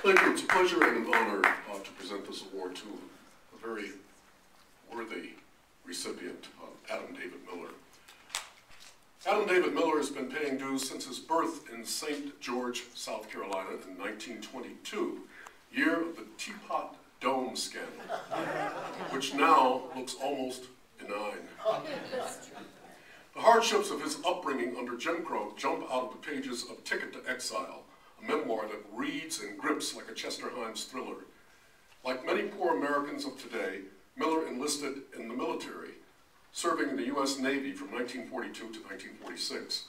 Thank you. It's a pleasure and an honor to present this award to a very worthy recipient, Adam David Miller. Adam David Miller has been paying dues since his birth in St. George, South Carolina in 1922, year of the Teapot Dome scandal, which now looks almost benign. The hardships of his upbringing under Jim Crow jump out of the pages of Ticket to Exile, a memoir that reads and grips like a Chester Himes thriller. Like many poor Americans of today, Miller enlisted in the military, serving in the U.S. Navy from 1942 to 1946.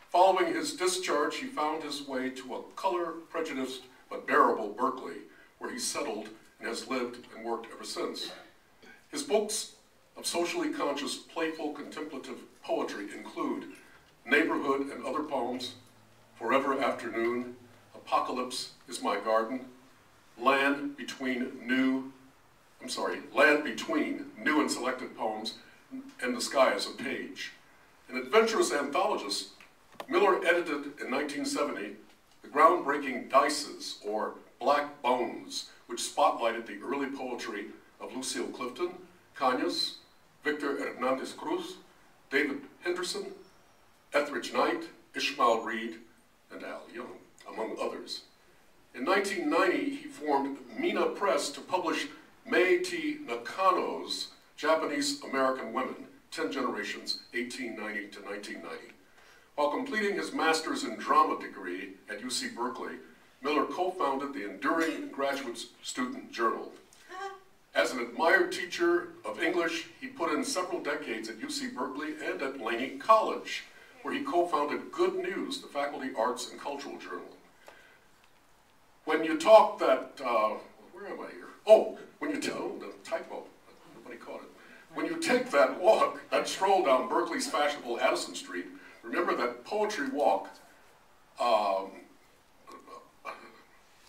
Following his discharge, he found his way to a color-prejudiced but bearable Berkeley, where he settled and has lived and worked ever since. His books of socially conscious, playful, contemplative poetry include Neighborhood and Other Poems, Forever Afternoon, Apocalypse is My Garden, Land Between New and Selected Poems, and The Sky is a Page. An adventurous anthologist, Miller edited in 1970 the groundbreaking Dices, or Black Bones, which spotlighted the early poetry of Lucille Clifton, Cañas, Victor Hernandez Cruz, David Henderson, Etheridge Knight, Ishmael Reed, and Al Young, among others. In 1990, he formed Mina Press to publish Meiji Nakano's Japanese-American Women, 10 Generations, 1890 to 1990. While completing his master's in drama degree at UC Berkeley, Miller co-founded the enduring graduate student journal. As an admired teacher of English, he put in several decades at UC Berkeley and at Laney College, where he co-founded Good News, the faculty arts and cultural journal. When you talk that, where am I here? Oh, when you tell, the typo, nobody caught it. When you take that walk, that stroll down Berkeley's fashionable Addison Street, remember that poetry walk,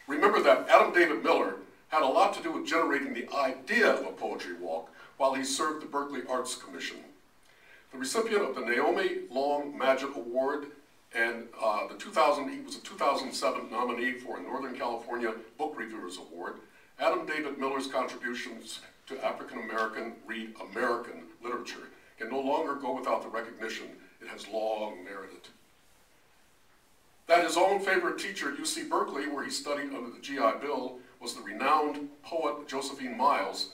remember that Adam David Miller had a lot to do with generating the idea of a poetry walk while he served the Berkeley Arts Commission. The recipient of the Naomi Long Madgett Award and he was a 2007 nominee for a Northern California Book Reviewers Award. Adam David Miller's contributions to African American, read American literature can no longer go without the recognition it has long merited. That his own favorite teacher at UC Berkeley, where he studied under the GI Bill, was the renowned poet Josephine Miles.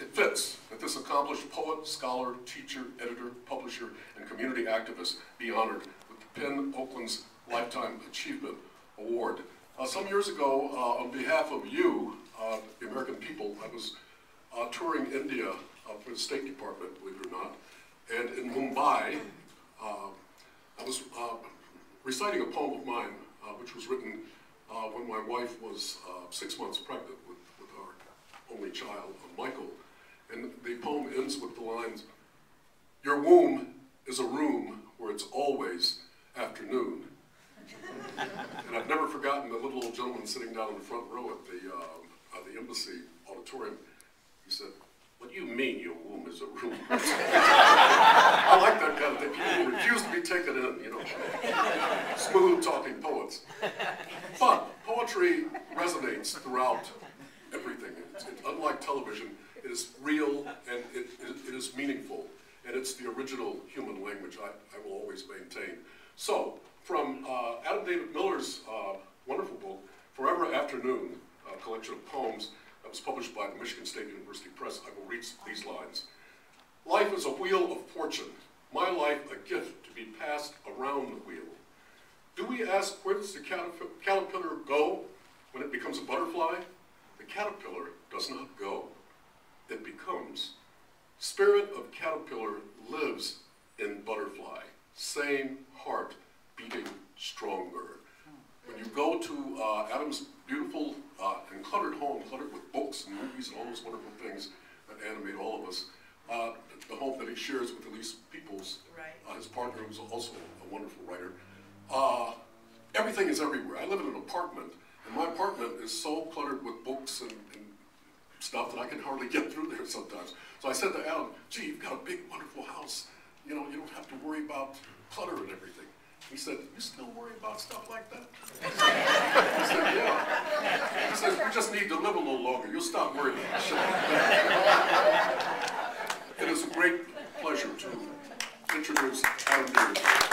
It fits that this accomplished poet, scholar, teacher, editor, publisher, and community activist be honored with the PEN Oakland's Lifetime Achievement Award. Some years ago, on behalf of you, the American people, I was touring India for the State Department, believe it or not, and in Mumbai, I was reciting a poem of mine, which was written when my wife was 6 months pregnant with our only child, Michael. And the poem ends with the lines, "Your womb is a room where it's always afternoon." And I've never forgotten the little old gentleman sitting down in the front row at the embassy auditorium. He said, "What do you mean your womb is a room?" I like that kind of thing. People refuse to be taken in, you know. Smooth talking poets. But poetry resonates throughout everything. It's unlike television, it is real and it is meaningful. And it's the original human language I will always maintain. So, from Adam David Miller's wonderful book, Forever Afternoon, a collection of poems that was published by the Michigan State University Press, I will read these lines. "Life is a wheel of fortune, my life a gift to be passed around the wheel. Do we ask where does the caterpillar go when it becomes a butterfly? The caterpillar does not go, it becomes. Spirit of caterpillar lives in butterfly, same heart beating stronger." When you go to Adam's beautiful and cluttered home, cluttered with books and movies and all those wonderful things that animate all of us, the home that he shares with Elise Peoples, his partner, who's also a wonderful writer, everything is everywhere. I live in an apartment, and my apartment is so cluttered with books and stuff that I can hardly get through there sometimes. So I said to Adam, "Gee, you've got a big, wonderful house. You know, you don't have to worry about clutter and everything." He said, "You still worry about stuff like that?" just need to live a little longer. You'll stop worrying. It is a great pleasure to introduce Adam Beard.